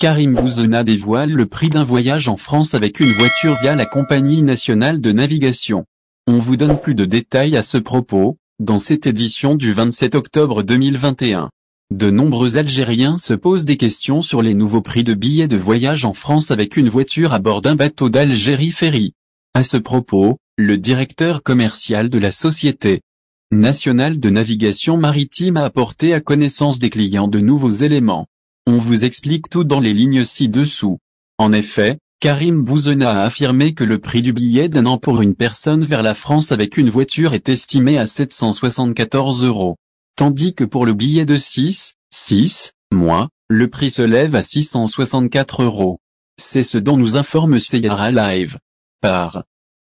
Karim Bouzzena dévoile le prix d'un voyage en France avec une voiture via la Compagnie nationale de navigation. On vous donne plus de détails à ce propos, dans cette édition du 27 octobre 2021. De nombreux Algériens se posent des questions sur les nouveaux prix de billets de voyage en France avec une voiture à bord d'un bateau d'Algérie Ferry. À ce propos, le directeur commercial de la Société nationale de navigation maritime a apporté à connaissance des clients de nouveaux éléments. On vous explique tout dans les lignes ci-dessous. En effet, Karim Bouzzena a affirmé que le prix du billet d'un an pour une personne vers la France avec une voiture est estimé à 774 €. Tandis que pour le billet de 6 mois, le prix se lève à 664 €. C'est ce dont nous informe Seyara Live. Par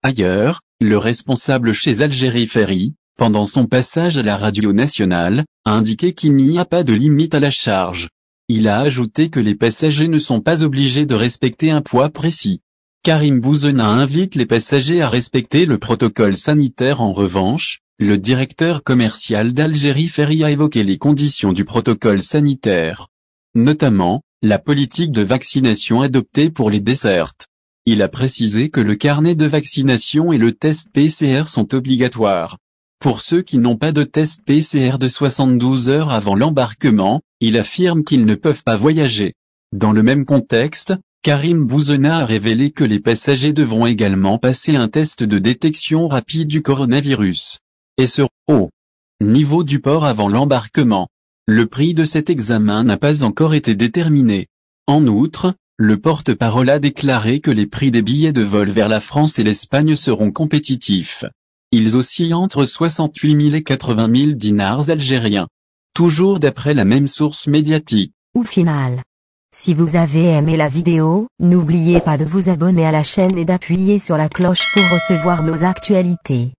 ailleurs, le responsable chez Algérie Ferry, pendant son passage à la radio nationale, a indiqué qu'il n'y a pas de limite à la charge. Il a ajouté que les passagers ne sont pas obligés de respecter un poids précis. Karim Bouzzena invite les passagers à respecter le protocole sanitaire. En revanche, le directeur commercial d'Algérie Ferry a évoqué les conditions du protocole sanitaire. Notamment, la politique de vaccination adoptée pour les dessertes. Il a précisé que le carnet de vaccination et le test PCR sont obligatoires. Pour ceux qui n'ont pas de test PCR de 72 heures avant l'embarquement, il affirme qu'ils ne peuvent pas voyager. Dans le même contexte, Karim Bouzzena a révélé que les passagers devront également passer un test de détection rapide du coronavirus. Et ce au niveau du port avant l'embarquement. Le prix de cet examen n'a pas encore été déterminé. En outre, le porte-parole a déclaré que les prix des billets de vol vers la France et l'Espagne seront compétitifs. Ils oscillent entre 68 000 et 80 000 dinars algériens. Toujours d'après la même source médiatique. Au final. Si vous avez aimé la vidéo, n'oubliez pas de vous abonner à la chaîne et d'appuyer sur la cloche pour recevoir nos actualités.